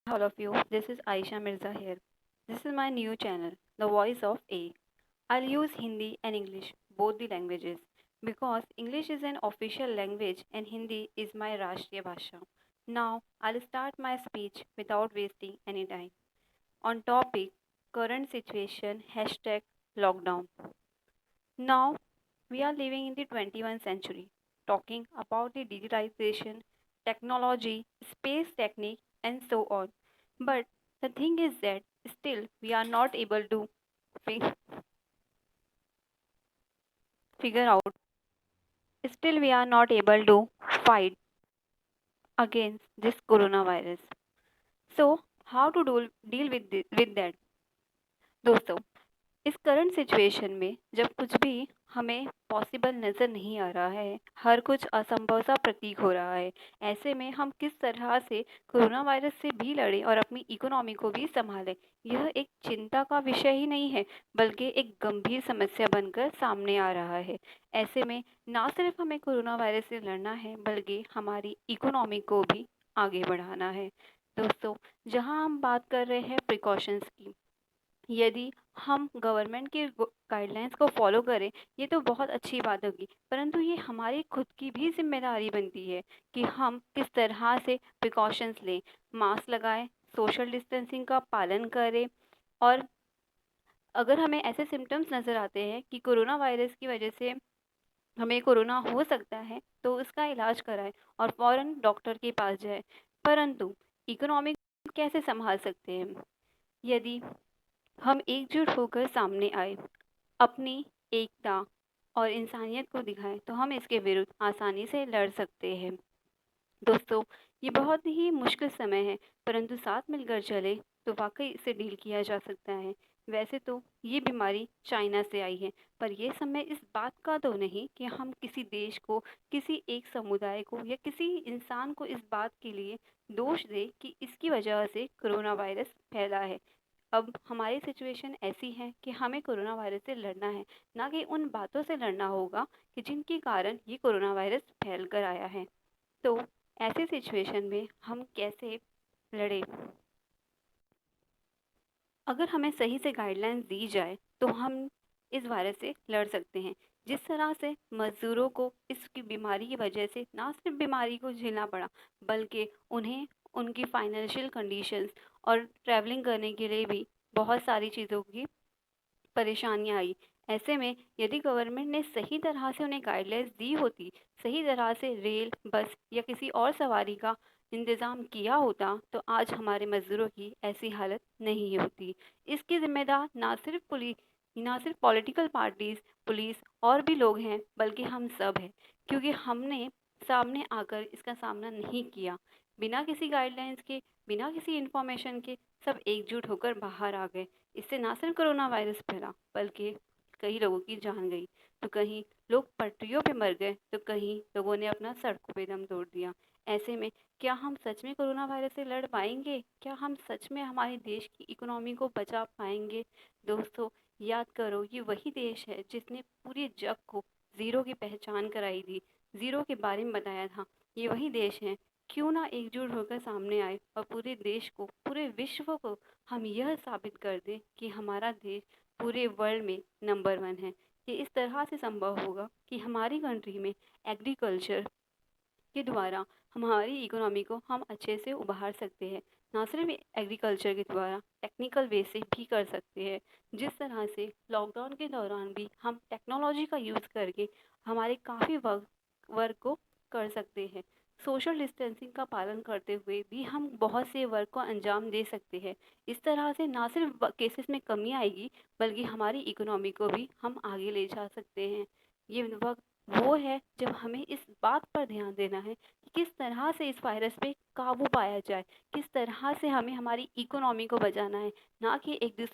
all of you. This is Aisha Mirza here. This is my new channel, The Voice of A. I'll use Hindi and English, both the languages, because English is an official language and Hindi is my Rashtriya Bhasha. Now, I'll start my speech without wasting any time. On topic, current situation, hashtag lockdown. Now, we are living in the 21st century, talking about the digitalization, technology, space technique, and so on. But the thing is that still we are not able to fi- figure out, still we are not able to fight against this coronavirus. So, how to deal with, with that? दोस्तों, इस current situation में जब कुछ भी हमें possible नज़र नहीं आ रहा है, हर कुछ असंभव सा प्रतीक हो रहा है, ऐसे में हम किस तरह से कोरोना वायरस से भी लड़ें और अपनी इकोनॉमी को भी संभालें, यह एक चिंता का विषय ही नहीं है, बल्कि एक गंभीर समस्या बनकर सामने आ रहा है। ऐसे में ना सिर्फ हमें कोरोना वायरस से लड़ना है, बल्कि हमारी इकोनॉमी को भी आगे बढ़ाना है। दोस्तों, जहाँ हम बात कर रहे हैं प्रिकॉशंस की, यदि हम गवर्नमेंट के गाइडलाइंस को फॉलो करें, ये तो बहुत अच्छी बात होगी, परंतु ये हमारी खुद की भी जिम्मेदारी बनती है कि हम किस तरह से प्रिकॉशंस लें, मास्क लगाएं, सोशल डिस्टेंसिंग का पालन करें, और अगर हमें ऐसे सिम्टम्स नज़र आते हैं कि कोरोना वायरस की वजह से हमें कोरोना हो सकता है, तो उसका इलाज कराएं और फ़ौरन डॉक्टर के पास जाएं। परंतु इकोनॉमी कैसे संभाल सकते हैं? यदि हम एकजुट होकर सामने आए, अपनी एकता और इंसानियत को दिखाएं, तो हम इसके विरुद्ध आसानी से लड़ सकते हैं। दोस्तों, ये बहुत ही मुश्किल समय है, परंतु साथ मिलकर चले तो वाकई इसे डील किया जा सकता है। वैसे तो ये बीमारी चाइना से आई है, पर यह समय इस बात का तो नहीं कि हम किसी देश को, किसी एक समुदाय को या किसी इंसान को इस बात के लिए दोष दें कि इसकी वजह से कोरोना वायरस फैला है। अब हमारी सिचुएशन ऐसी है कि हमें कोरोना वायरस से लड़ना है, ना कि उन बातों से लड़ना होगा कि जिनके कारण ये कोरोना वायरस फैल कर आया है। तो ऐसी सिचुएशन में हम कैसे लड़ें? अगर हमें सही से गाइडलाइंस दी जाए, तो हम इस वायरस से लड़ सकते हैं। जिस तरह से मज़दूरों को इसकी बीमारी की वजह से ना सिर्फ बीमारी को झेलना पड़ा, बल्कि उन्हें उनकी फाइनेंशियल कंडीशंस और ट्रैवलिंग करने के लिए भी बहुत सारी चीज़ों की परेशानियाँ आई। ऐसे में यदि गवर्नमेंट ने सही तरह से उन्हें गाइडलाइंस दी होती, सही तरह से रेल, बस या किसी और सवारी का इंतज़ाम किया होता, तो आज हमारे मज़दूरों की ऐसी हालत नहीं होती। इसकी ज़िम्मेदार ना सिर्फ पॉलिटिकल पार्टीज़, पुलिस और भी लोग हैं, बल्कि हम सब हैं, क्योंकि हमने सामने आकर इसका सामना नहीं किया। बिना किसी गाइडलाइंस के, बिना किसी इन्फॉर्मेशन के सब एकजुट होकर बाहर आ गए। इससे ना सिर्फ कोरोना वायरस फैला, बल्कि कई लोगों की जान गई, तो कहीं लोग पटरियों पे मर गए, तो कहीं लोगों ने अपना सड़कों पे दम तोड़ दिया। ऐसे में क्या हम सच में कोरोना वायरस से लड़ पाएंगे? क्या हम सच में हमारे देश की इकोनॉमी को बचा पाएंगे? दोस्तों, याद करो, ये वही देश है जिसने पूरे जग को ज़ीरो की पहचान कराई थी, ज़ीरो के बारे में बताया था। ये वही देश है। क्यों ना एकजुट होकर सामने आए और पूरे देश को, पूरे विश्व को हम यह साबित कर दें कि हमारा देश पूरे वर्ल्ड में नंबर वन है। ये इस तरह से संभव होगा कि हमारी कंट्री में एग्रीकल्चर के द्वारा हमारी इकोनॉमी को हम अच्छे से उभार सकते हैं। ना सिर्फ एग्रीकल्चर के द्वारा, टेक्निकल वे से भी कर सकते हैं। जिस तरह से लॉकडाउन के दौरान भी हम टेक्नोलॉजी का यूज़ करके हमारे काफ़ी वर्क को कर सकते हैं। सोशल डिस्टेंसिंग का पालन करते हुए भी हम बहुत से वर्क को अंजाम दे सकते हैं। इस तरह से ना सिर्फ केसेस में कमी आएगी, बल्कि हमारी इकोनॉमी को भी हम आगे ले जा सकते हैं। ये वक्त वो है जब हमें इस बात पर ध्यान देना है कि किस तरह से इस वायरस पे काबू पाया जाए, किस तरह से हमें हमारी इकोनॉमी को बचाना है, ना कि एक दूसरे